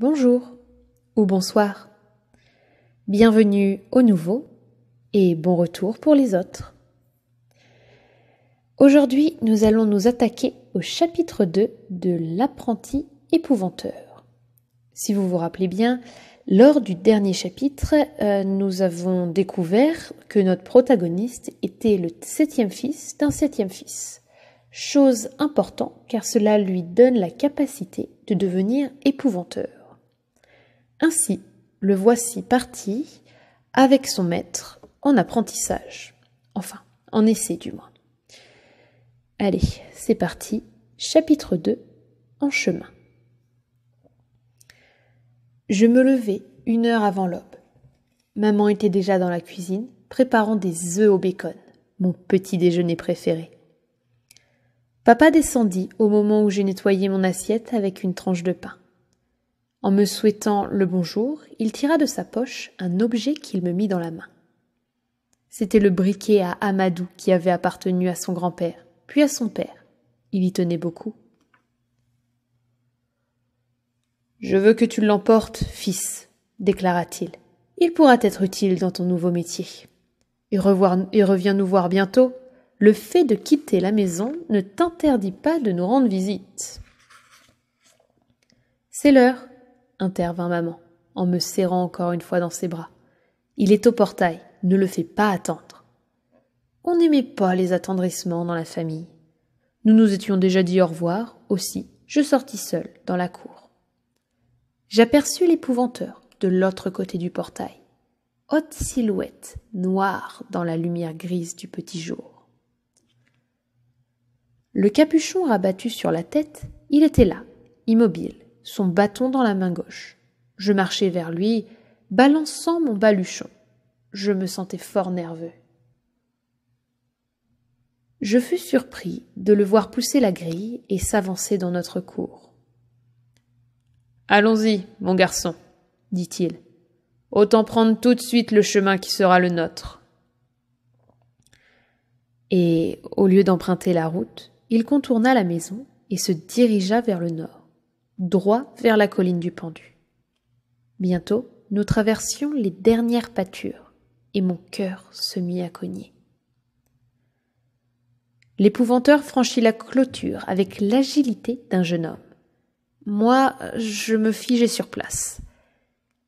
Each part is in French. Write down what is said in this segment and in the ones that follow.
Bonjour ou bonsoir. Bienvenue au nouveau et bon retour pour les autres. Aujourd'hui, nous allons nous attaquer au chapitre 2 de l'apprenti épouvanteur. Si vous vous rappelez bien, lors du dernier chapitre, nous avons découvert que notre protagoniste était le 7e fils d'un 7e fils. Chose importante car cela lui donne la capacité de devenir épouvanteur. Ainsi, le voici parti avec son maître en apprentissage. Enfin, en essai du moins. Allez, c'est parti. Chapitre 2, en chemin. Je me levai 1 heure avant l'aube. Maman était déjà dans la cuisine, préparant des œufs au bacon, mon petit déjeuner préféré. Papa descendit au moment où j'ai nettoyé mon assiette avec une tranche de pain. En me souhaitant le bonjour, il tira de sa poche un objet qu'il me mit dans la main. C'était le briquet à Amadou qui avait appartenu à son grand-père, puis à son père. Il y tenait beaucoup. « Je veux que tu l'emportes, fils, » déclara-t-il. « Il pourra être utile dans ton nouveau métier. Et reviens nous voir bientôt. Le fait de quitter la maison ne t'interdit pas de nous rendre visite. » « C'est l'heure, » intervint maman, en me serrant encore une fois dans ses bras. « Il est au portail, ne le fais pas attendre. » On n'aimait pas les attendrissements dans la famille. Nous nous étions déjà dit au revoir, aussi, je sortis seule dans la cour. J'aperçus l'épouvanteur de l'autre côté du portail. Haute silhouette, noire dans la lumière grise du petit jour. Le capuchon rabattu sur la tête, il était là, immobile, son bâton dans la main gauche. Je marchais vers lui, balançant mon baluchon. Je me sentais fort nerveux. Je fus surpris de le voir pousser la grille et s'avancer dans notre cour. « Allons-y, mon garçon, » dit-il. « Autant prendre tout de suite le chemin qui sera le nôtre. » Et, au lieu d'emprunter la route, il contourna la maison et se dirigea vers le nord, droit vers la colline du pendu. Bientôt, nous traversions les dernières pâtures et mon cœur se mit à cogner. L'épouvanteur franchit la clôture avec l'agilité d'un jeune homme. Moi, je me figeai sur place.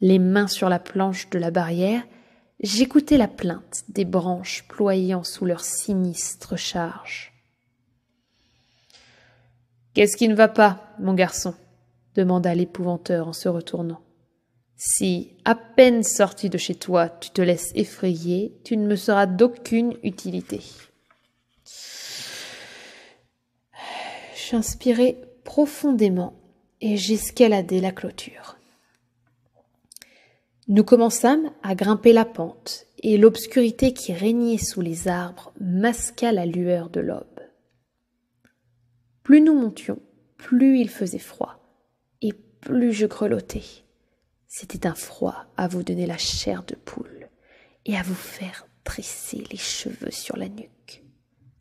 Les mains sur la planche de la barrière, j'écoutais la plainte des branches ployant sous leur sinistre charge. « Qu'est-ce qui ne va pas, mon garçon ?» demanda l'épouvanteur en se retournant. « Si, à peine sorti de chez toi, tu te laisses effrayer, tu ne me seras d'aucune utilité. » J'inspirai profondément et j'escaladai la clôture. Nous commençâmes à grimper la pente et l'obscurité qui régnait sous les arbres masqua la lueur de l'aube. Plus nous montions, plus il faisait froid et plus je grelottais. C'était un froid à vous donner la chair de poule et à vous faire tresser les cheveux sur la nuque.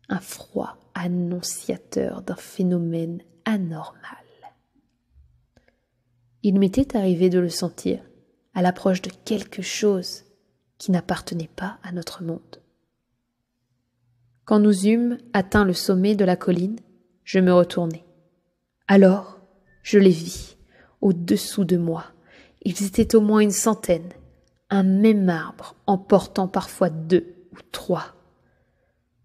Un froid annonciateur d'un phénomène anormal. Il m'était arrivé de le sentir à l'approche de quelque chose qui n'appartenait pas à notre monde. Quand nous eûmes atteint le sommet de la colline, je me retournai. Alors, je les vis, au-dessous de moi. Ils étaient au moins 100, un même arbre en portant parfois 2 ou 3.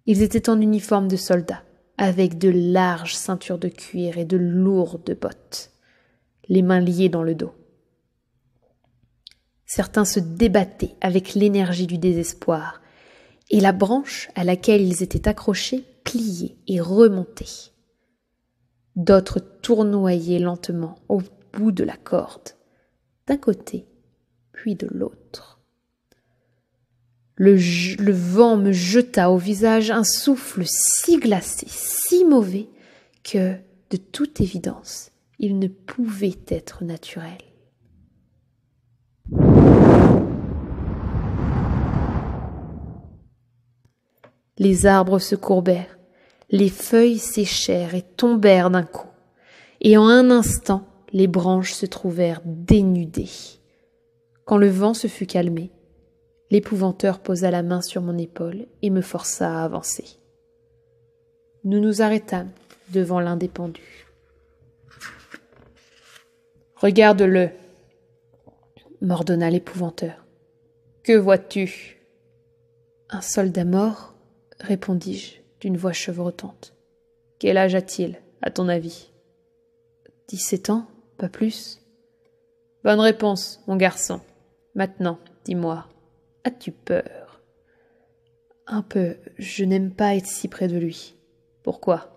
Ils étaient en uniforme de soldats, avec de larges ceintures de cuir et de lourdes bottes, les mains liées dans le dos. Certains se débattaient avec l'énergie du désespoir, et la branche à laquelle ils étaient accrochés pliait et remontait. D'autres tournoyaient lentement au bout de la corde, d'un côté puis de l'autre. Le vent me jeta au visage un souffle si glacé, si mauvais, que, de toute évidence, il ne pouvait être naturel. Les arbres se courbèrent, les feuilles séchèrent et tombèrent d'un coup, et en un instant, les branches se trouvèrent dénudées. Quand le vent se fut calmé, l'épouvanteur posa la main sur mon épaule et me força à avancer. Nous nous arrêtâmes devant l'un des pendus. « Regarde-le » m'ordonna l'épouvanteur. « Que vois-tu » ? « Un soldat mort, » répondis-je d'une voix chevrotante. « Quel âge a-t-il, à ton avis » ? 17 ans, pas plus. « Bonne réponse, mon garçon. Maintenant, dis-moi, as-tu peur » ? « Un peu, je n'aime pas être si près de lui. » »« Pourquoi ?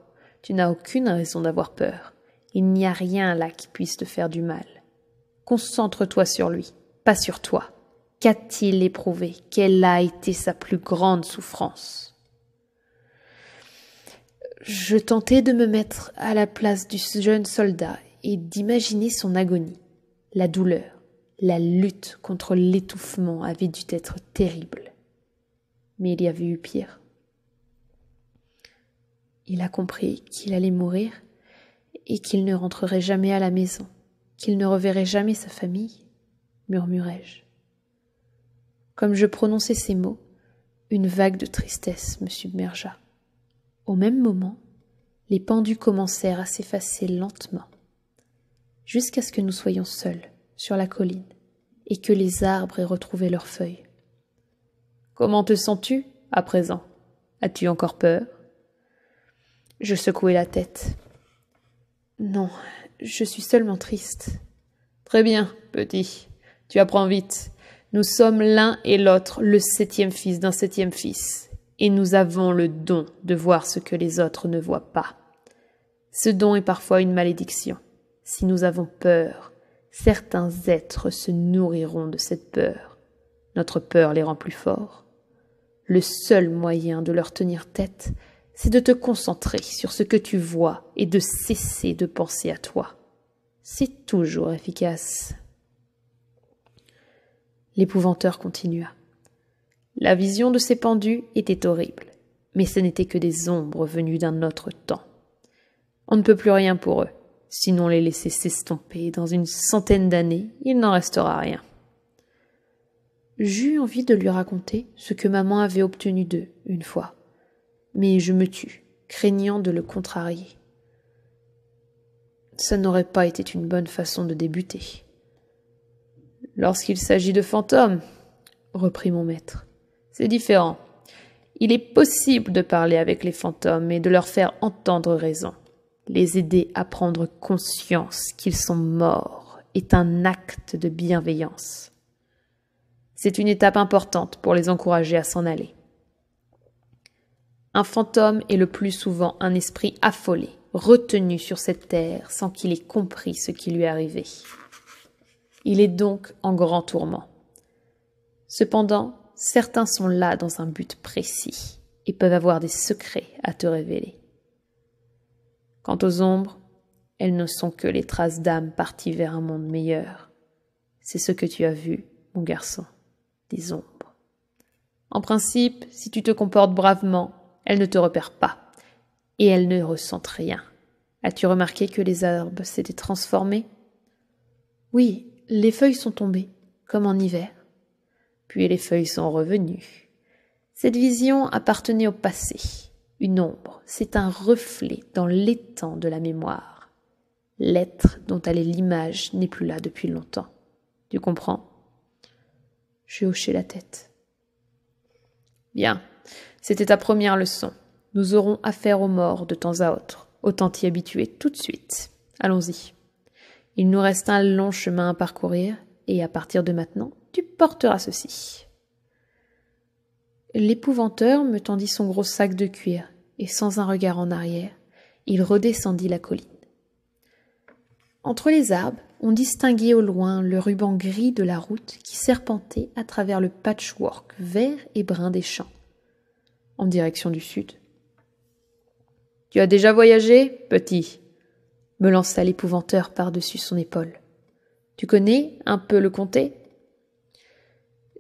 Tu n'as aucune raison d'avoir peur. Il n'y a rien là qui puisse te faire du mal. Concentre-toi sur lui, pas sur toi. Qu'a-t-il éprouvé ? Quelle a été sa plus grande souffrance ? Je tentais de me mettre à la place du jeune soldat et d'imaginer son agonie. La douleur, la lutte contre l'étouffement avait dû être terrible. Mais il y avait eu pire. Il a compris qu'il allait mourir et qu'il ne rentrerait jamais à la maison, qu'il ne reverrait jamais sa famille, murmurai-je. Comme je prononçais ces mots, une vague de tristesse me submergea. Au même moment, les pendus commencèrent à s'effacer lentement, jusqu'à ce que nous soyons seuls sur la colline et que les arbres aient retrouvé leurs feuilles. « Comment te sens-tu à présent ? As-tu encore peur ?» Je secouai la tête. « Non, je suis seulement triste. »« Très bien, petit, tu apprends vite. Nous sommes l'un et l'autre le 7e fils d'un 7e fils, et nous avons le don de voir ce que les autres ne voient pas. Ce don est parfois une malédiction. Si nous avons peur, certains êtres se nourriront de cette peur. Notre peur les rend plus forts. Le seul moyen de leur tenir tête, c'est de te concentrer sur ce que tu vois et de cesser de penser à toi. C'est toujours efficace. » L'épouvanteur continua. La vision de ces pendus était horrible, mais ce n'était que des ombres venues d'un autre temps. On ne peut plus rien pour eux, sinon les laisser s'estomper. Dans une centaine d'années, il n'en restera rien. J'eus envie de lui raconter ce que maman avait obtenu d'eux une fois, mais je me tus, craignant de le contrarier. Ça n'aurait pas été une bonne façon de débuter. Lorsqu'il s'agit de fantômes, reprit mon maître, c'est différent. Il est possible de parler avec les fantômes et de leur faire entendre raison. Les aider à prendre conscience qu'ils sont morts est un acte de bienveillance. C'est une étape importante pour les encourager à s'en aller. Un fantôme est le plus souvent un esprit affolé, retenu sur cette terre sans qu'il ait compris ce qui lui est arrivé. Il est donc en grand tourment. Cependant, certains sont là dans un but précis et peuvent avoir des secrets à te révéler. Quant aux ombres, elles ne sont que les traces d'âmes parties vers un monde meilleur. C'est ce que tu as vu, mon garçon, des ombres. En principe, si tu te comportes bravement, elles ne te repèrent pas et elles ne ressentent rien. As-tu remarqué que les arbres s'étaient transformés ? Oui, les feuilles sont tombées, comme en hiver. Puis les feuilles sont revenues. Cette vision appartenait au passé. Une ombre, c'est un reflet dans l'étang de la mémoire. L'être dont elle est l'image n'est plus là depuis longtemps. Tu comprends ? Je hochai la tête. Bien, c'était ta première leçon. Nous aurons affaire aux morts de temps à autre. Autant t'y habituer tout de suite. Allons-y. Il nous reste un long chemin à parcourir, et à partir de maintenant, tu porteras ceci. L'épouvanteur me tendit son gros sac de cuir, et sans un regard en arrière, il redescendit la colline. Entre les arbres, on distinguait au loin le ruban gris de la route qui serpentait à travers le patchwork vert et brun des champs, en direction du sud. « Tu as déjà voyagé, petit ?» me lança l'épouvanteur par-dessus son épaule. « Tu connais un peu le comté ?»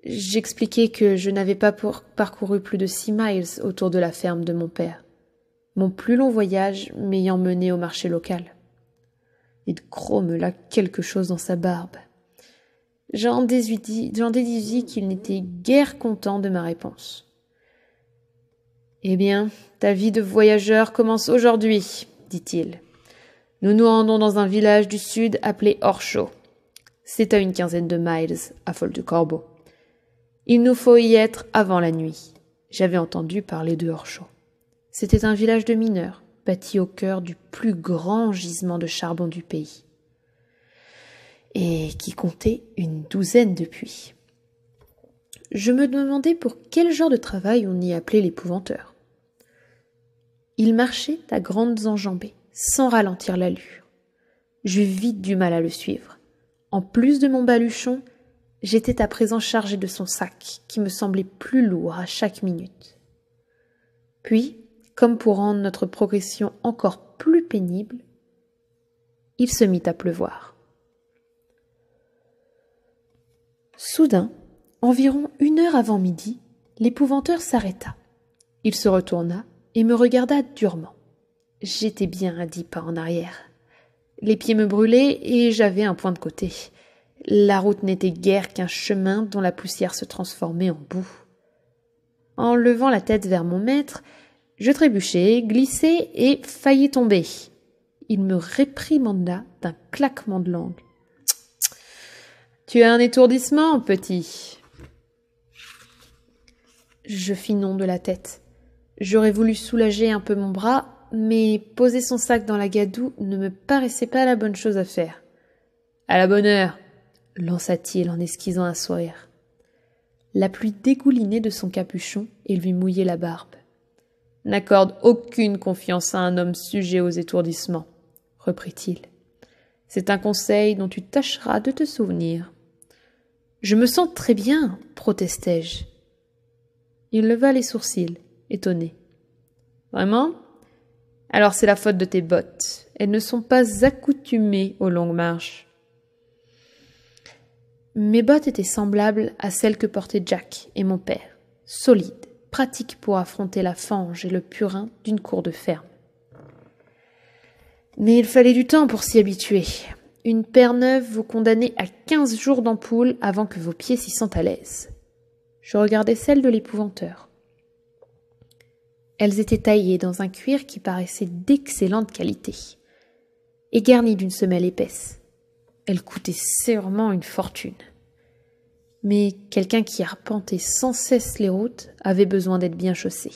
J'expliquai que je n'avais pas parcouru plus de 6 miles autour de la ferme de mon père, mon plus long voyage m'ayant mené au marché local. Il grommela quelque chose dans sa barbe. J'en déduisis qu'il n'était guère content de ma réponse. « Eh bien, ta vie de voyageur commence aujourd'hui, dit-il. Nous nous rendons dans un village du sud appelé Orsho. C'est à une quinzaine de miles, à Fol de Corbeau. Il nous faut y être avant la nuit. J'avais entendu parler de Orsho. C'était un village de mineurs, bâti au cœur du plus grand gisement de charbon du pays, et qui comptait une douzaine de puits. Je me demandais pour quel genre de travail on y appelait l'épouvanteur. Il marchait à grandes enjambées, sans ralentir l'allure. J'eus vite du mal à le suivre. En plus de mon baluchon, j'étais à présent chargé de son sac, qui me semblait plus lourd à chaque minute. Puis, comme pour rendre notre progression encore plus pénible, il se mit à pleuvoir. Soudain, environ 1 heure avant midi, l'épouvanteur s'arrêta. Il se retourna et me regarda durement. J'étais bien à 10 pas en arrière. Les pieds me brûlaient et j'avais un point de côté. La route n'était guère qu'un chemin dont la poussière se transformait en boue. En levant la tête vers mon maître, je trébuchai, glissai et faillis tomber. Il me réprimanda d'un claquement de langue. « Tu as un étourdissement, petit. » Je fis non de la tête. J'aurais voulu soulager un peu mon bras, mais poser son sac dans la gadoue ne me paraissait pas la bonne chose à faire. « À la bonne heure !» lança-t-il en esquissant un sourire. La pluie dégoulinait de son capuchon et lui mouillait la barbe. « N'accorde aucune confiance à un homme sujet aux étourdissements, » reprit-il. « C'est un conseil dont tu tâcheras de te souvenir. »« Je me sens très bien, protestai-je. » Il leva les sourcils, étonné. « Vraiment ? Alors c'est la faute de tes bottes. Elles ne sont pas accoutumées aux longues marches. » Mes bottes étaient semblables à celles que portaient Jack et mon père, solides, pratiques pour affronter la fange et le purin d'une cour de ferme. Mais il fallait du temps pour s'y habituer. Une paire neuve vous condamnait à 15 jours d'ampoule avant que vos pieds s'y sentent à l'aise. Je regardais celles de l'épouvanteur. Elles étaient taillées dans un cuir qui paraissait d'excellente qualité, et garnies d'une semelle épaisse. Elles coûtaient sûrement une fortune. Mais quelqu'un qui arpentait sans cesse les routes avait besoin d'être bien chaussé.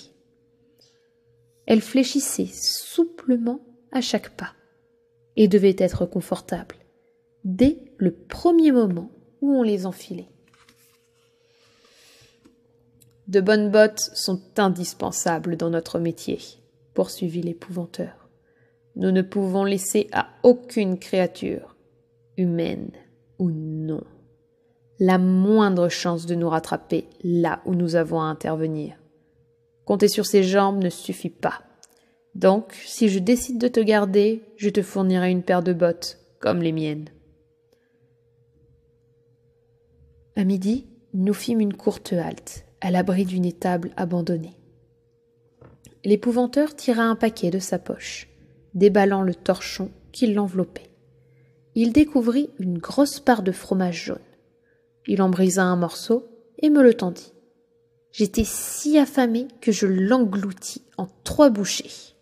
Elles fléchissaient souplement à chaque pas et devaient être confortables dès le premier moment où on les enfilait. De bonnes bottes sont indispensables dans notre métier, poursuivit l'épouvanteur. Nous ne pouvons laisser à aucune créature, humaine ou non, la moindre chance de nous rattraper là où nous avons à intervenir. Compter sur ses jambes ne suffit pas. Donc, si je décide de te garder, je te fournirai une paire de bottes, comme les miennes. À midi, nous fîmes une courte halte, à l'abri d'une étable abandonnée. L'épouvanteur tira un paquet de sa poche, déballant le torchon qui l'enveloppait. Il découvrit une grosse part de fromage jaune. Il en brisa un morceau et me le tendit. J'étais si affamé que je l'engloutis en 3 bouchées.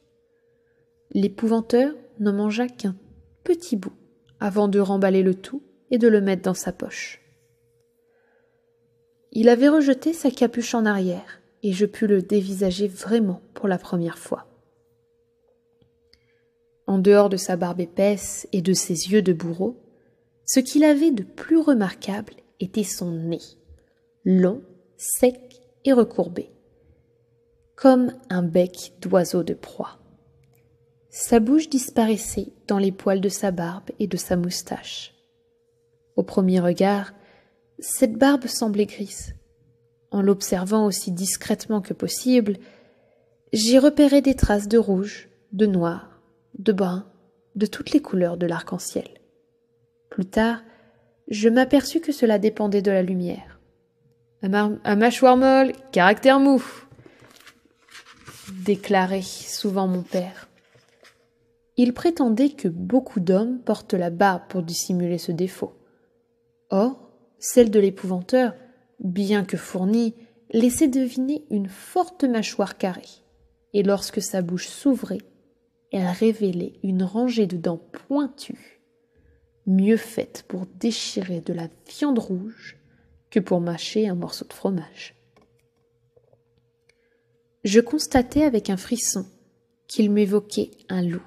L'épouvanteur n'en mangea qu'un petit bout avant de remballer le tout et de le mettre dans sa poche. Il avait rejeté sa capuche en arrière et je pus le dévisager vraiment pour la première fois. En dehors de sa barbe épaisse et de ses yeux de bourreau, ce qu'il avait de plus remarquable était son nez, long, sec et recourbé, comme un bec d'oiseau de proie. Sa bouche disparaissait dans les poils de sa barbe et de sa moustache. Au premier regard, cette barbe semblait grise. En l'observant aussi discrètement que possible, j'y repérais des traces de rouge, de noir, de brun, de toutes les couleurs de l'arc-en-ciel. Plus tard, je m'aperçus que cela dépendait de la lumière. À mâchoire molle, caractère mou, déclarait souvent mon père. Il prétendait que beaucoup d'hommes portent la barbe pour dissimuler ce défaut. Or, celle de l'épouvanteur, bien que fournie, laissait deviner une forte mâchoire carrée, et lorsque sa bouche s'ouvrait, elle révélait une rangée de dents pointues, mieux faites pour déchirer de la viande rouge que pour mâcher un morceau de fromage. Je constatai avec un frisson qu'il m'évoquait un loup,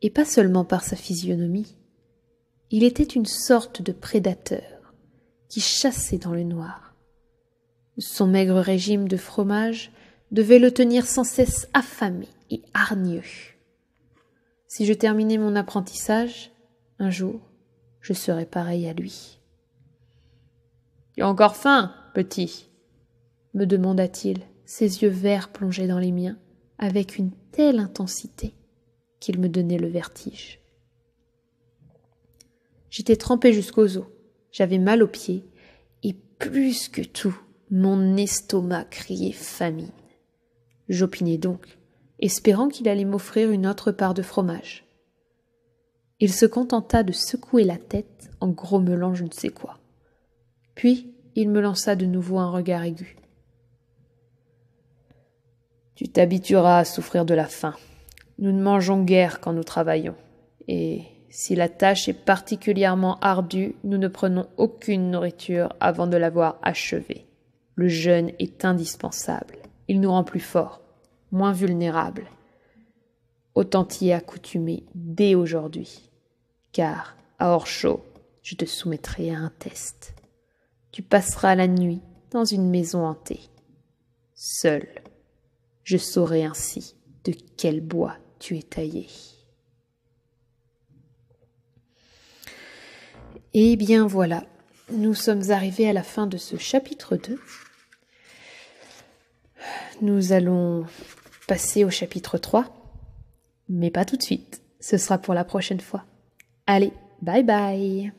et pas seulement par sa physionomie. Il était une sorte de prédateur qui chassait dans le noir. Son maigre régime de fromage devait le tenir sans cesse affamé et hargneux. Si je terminais mon apprentissage, un jour, je serais pareil à lui. « Tu as encore faim, petit ?» me demanda-t-il, ses yeux verts plongés dans les miens, avec une telle intensité qu'il me donnait le vertige. J'étais trempé jusqu'aux os, j'avais mal aux pieds, et plus que tout, mon estomac criait famine. J'opinai donc, espérant qu'il allait m'offrir une autre part de fromage. Il se contenta de secouer la tête en grommelant je ne sais quoi. Puis il me lança de nouveau un regard aigu. « Tu t'habitueras à souffrir de la faim. Nous ne mangeons guère quand nous travaillons, et si la tâche est particulièrement ardue, nous ne prenons aucune nourriture avant de l'avoir achevée. Le jeûne est indispensable. Il nous rend plus forts, moins vulnérables. Autant t'y accoutumer dès aujourd'hui, car, à hors chaud, je te soumettrai à un test. Tu passeras la nuit dans une maison hantée. Seul, je saurai ainsi de quel bois tu es taillé. » Et bien voilà, nous sommes arrivés à la fin de ce chapitre 2. Nous allons passer au chapitre 3, mais pas tout de suite, ce sera pour la prochaine fois. Allez, bye bye!